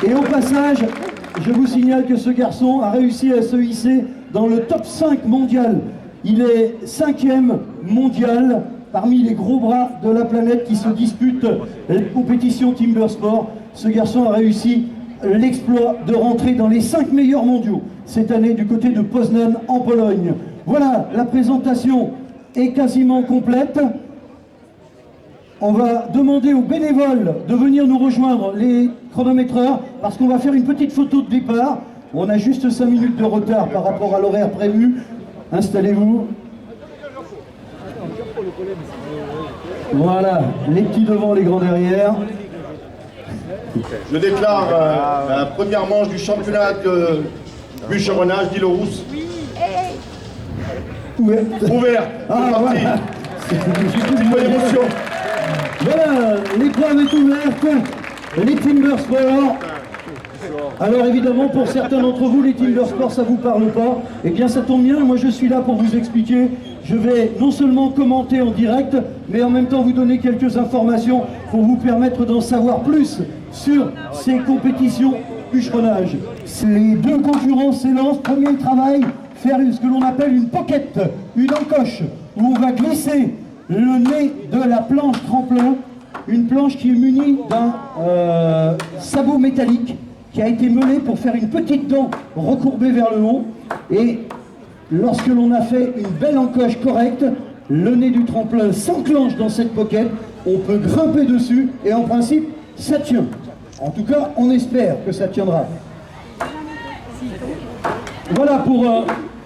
Et au passage, je vous signale que ce garçon a réussi à se hisser dans le top 5 mondial. Il est 5e mondial parmi les gros bras de la planète qui se disputent les compétitions Timber Sport. Ce garçon a réussi l'exploit de rentrer dans les 5 meilleurs mondiaux cette année du côté de Poznan en Pologne. Voilà, la présentation est quasiment complète. On va demander aux bénévoles de venir nous rejoindre, les chronométreurs, parce qu'on va faire une petite photo de départ. On a juste 5 minutes de retard par rapport à l'horaire prévu. Installez-vous. Voilà, les petits devant, les grands derrière. Je déclare la première manche du championnat de bûcheronnage d'Île-aux-Rousses. Ouvert. Ah, voilà. C'est une bonne émotion. Voilà, l'épreuve est ouverte, les Timber Sport. Alors évidemment, pour certains d'entre vous, les Timber Sport, ça vous parle pas. Eh bien, ça tombe bien, moi je suis là pour vous expliquer. Je vais non seulement commenter en direct, mais en même temps vous donner quelques informations pour vous permettre d'en savoir plus sur ces compétitions bûcheronnage. Les deux concurrents s'élancent, premier travail, faire ce que l'on appelle une pocket, une encoche, où on va glisser le nez de la planche tremplin, une planche qui est munie d'un sabot métallique qui a été meulé pour faire une petite dent recourbée vers le haut. Et lorsque l'on a fait une belle encoche correcte, le nez du tremplin s'enclenche dans cette pocket, on peut grimper dessus et en principe ça tient. En tout cas, on espère que ça tiendra. Voilà pour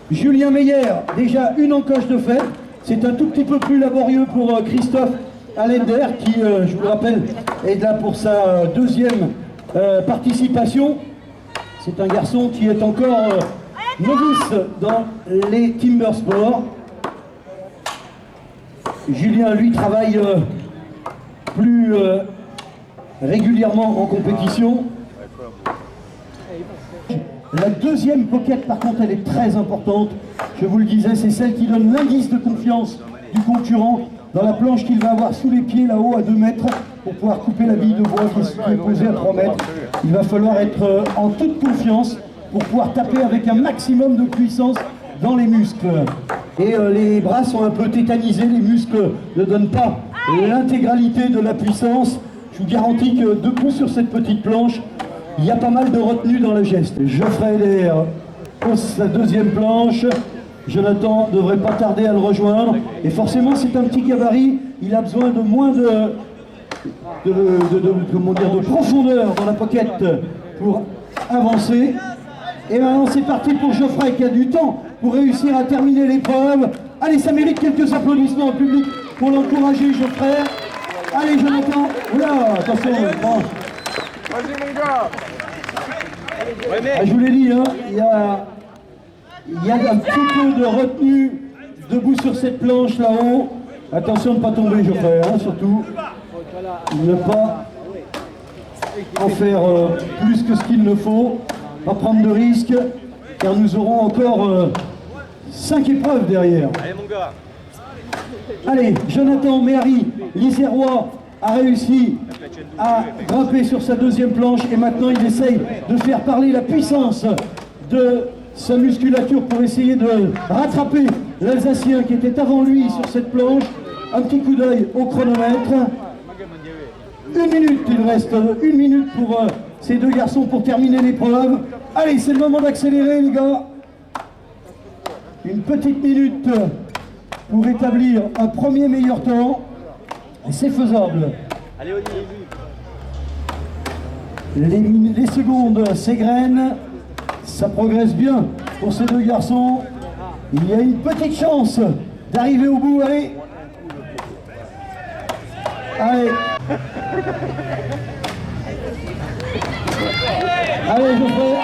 Julien Meyer, déjà une encoche de fait. C'est un tout petit peu plus laborieux pour Christophe Allender qui, je vous le rappelle, est là pour sa deuxième participation. C'est un garçon qui est encore novice dans les Timber Sport. Julien, lui, travaille plus régulièrement en compétition. La deuxième pocket, par contre, elle est très importante. Je vous le disais, c'est celle qui donne l'indice de confiance du concurrent dans la planche qu'il va avoir sous les pieds, là-haut, à 2 mètres, pour pouvoir couper la bille de bois qui est posée à 3 mètres. Il va falloir être en toute confiance pour pouvoir taper avec un maximum de puissance dans les muscles. Et les bras sont un peu tétanisés, les muscles ne donnent pas l'intégralité de la puissance. Je vous garantis que debout sur cette petite planche, il y a pas mal de retenue dans le geste. Geoffrey Heller pose sa deuxième planche. Jonathan ne devrait pas tarder à le rejoindre. Et forcément, c'est un petit gabarit. Il a besoin de moins de profondeur dans la pocket pour avancer. Et maintenant, c'est parti pour Geoffrey qui a du temps pour réussir à terminer l'épreuve. Allez, ça mérite quelques applaudissements au public pour l'encourager, Geoffrey. Allez, Jonathan. Oula, attention. Bon. Vas-y mon gars. Je vous l'ai dit, hein, il y a un petit peu de retenue debout sur cette planche là-haut. Attention de ne pas tomber, Geoffrey, hein, surtout. Ne pas en faire plus que ce qu'il ne faut. Pas prendre de risques, car nous aurons encore 5 épreuves derrière. Allez mon gars. Allez, Jonathan Méhari, l'Isérois, a réussi à grimper sur sa deuxième planche et maintenant il essaye de faire parler la puissance de sa musculature pour essayer de rattraper l'Alsacien qui était avant lui sur cette planche. Un petit coup d'œil au chronomètre. 1 minute, il reste 1 minute pour ces deux garçons pour terminer l'épreuve. Allez, c'est le moment d'accélérer les gars. Une petite minute pour établir un premier meilleur temps. Et c'est faisable. Allez, Les secondes s'égrènent. Ça progresse bien pour ces deux garçons. Il y a une petite chance d'arriver au bout. Allez. Allez. Allez, Geoffrey.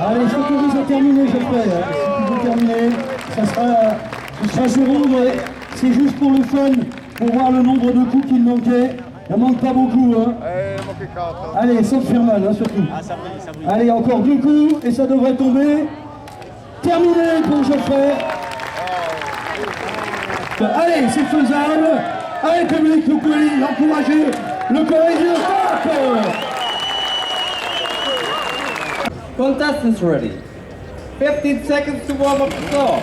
Allez, je t'autorise à terminer, Geoffrey. Si tu veux terminer, ce sera zéro, mais c'est juste pour le fun, pour voir le nombre de coups qu'il manquait. Il ne manque pas beaucoup, hein. Il manquait 4. Allez, sans te faire mal, hein, surtout. Ah, ça brille, ça brille. Allez, encore 2 coups, et ça devrait tomber. Terminé pour Geoffrey. Allez, c'est faisable. Allez, public, vous pouvez l'encourager. Le Corézien tape. Contestants ready. 15 seconds to warm up the floor.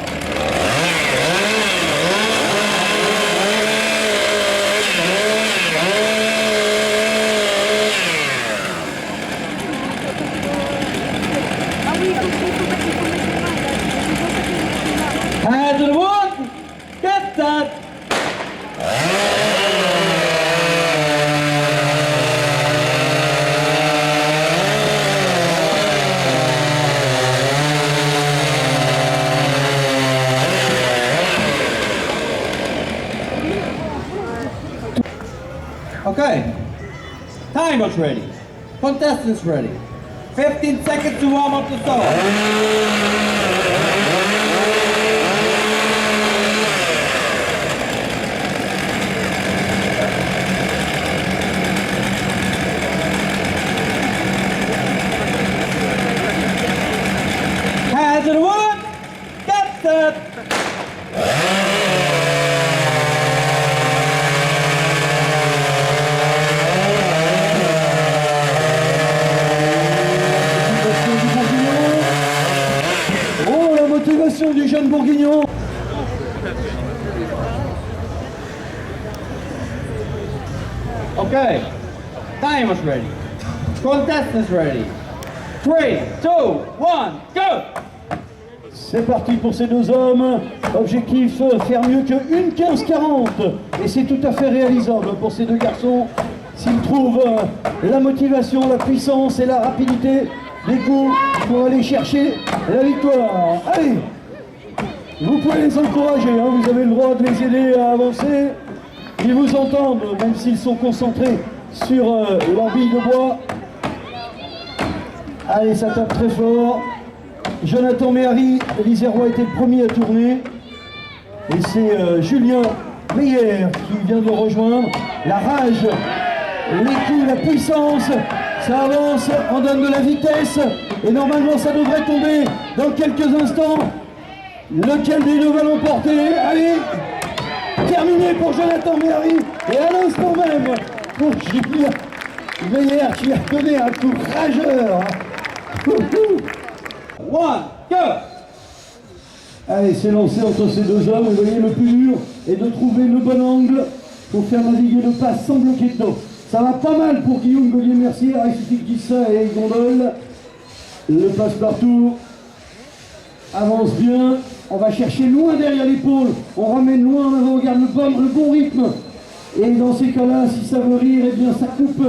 Hands to the wood. Get that. Okay, timer's ready, contestants ready. 15 seconds to warm up the floor. Hands to the wood, get set. Oh, la motivation du jeune bourguignon. Okay, timer's ready, contestants ready. 3, 2, 1, go! C'est parti pour ces deux hommes. Objectif, faire mieux que 1:15:40. Et c'est tout à fait réalisable pour ces deux garçons. S'ils trouvent la motivation, la puissance et la rapidité des coups pour aller chercher la victoire. Allez, vous pouvez les encourager, hein. Vous avez le droit de les aider à avancer. Ils vous entendent, même s'ils sont concentrés sur leur bille de bois. Allez, ça tape très fort. Jonathan Méhari, l'Isérois était le premier à tourner. Et c'est Julien Meyer qui vient de le rejoindre. La rage, les coups, la puissance, ça avance, on donne de la vitesse. Et normalement, ça devrait tomber dans quelques instants. Lequel des deux va l'emporter? Allez, terminé pour Jonathan Méhari. Et à l'instant même, pour Julien Meyer qui a donné un coup rageur. 1, go! Allez, c'est lancé entre ces deux hommes. Vous voyez, le plus dur est de trouver le bon angle pour faire naviguer le passe sans bloquer de dos. Ça va pas mal pour Guillaume Gaulier-Mercier. Il suffit que je dise ça et il gondole. Le passe-partout avance bien. On va chercher loin derrière l'épaule. On ramène loin en avant. On garde le bon rythme. Et dans ces cas-là, si ça veut rire, eh bien ça coupe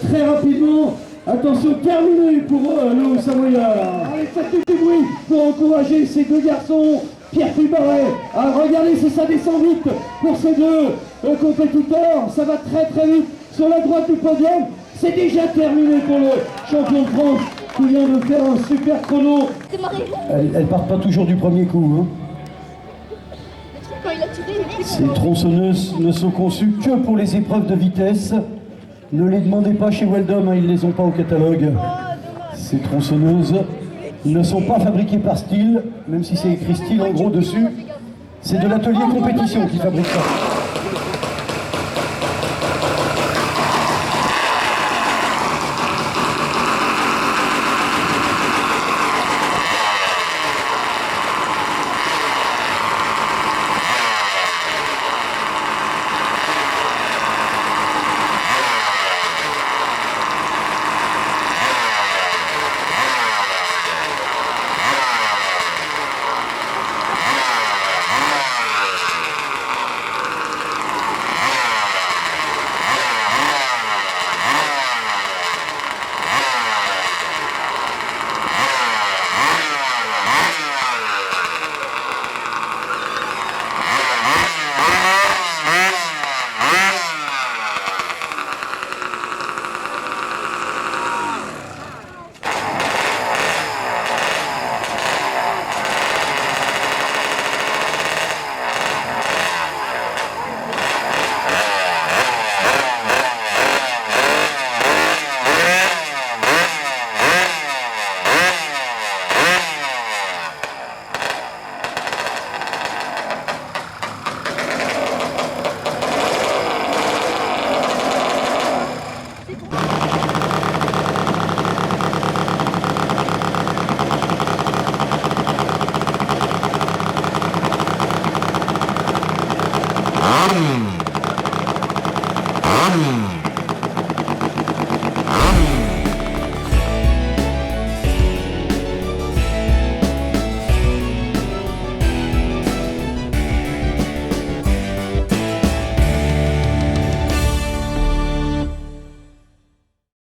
très rapidement. Attention, terminé pour le Savoyard. Allez, faites du bruit pour encourager ces deux garçons. Pierre Pubaret. Ah, regardez si ça descend vite pour ces deux compétiteurs. Ça va très très vite sur la droite du podium. C'est déjà terminé pour le champion de France qui vient de faire un super chrono. Elles partent pas toujours du premier coup. Hein. Quand il a tiré, Ces tronçonneuses ne sont conçues que pour les épreuves de vitesse. Ne les demandez pas chez Weldom, hein, ils ne les ont pas au catalogue. Ces tronçonneuses ne sont pas fabriquées par Steel, même si c'est écrit Steel en gros dessus. C'est de l'atelier compétition qui fabrique ça.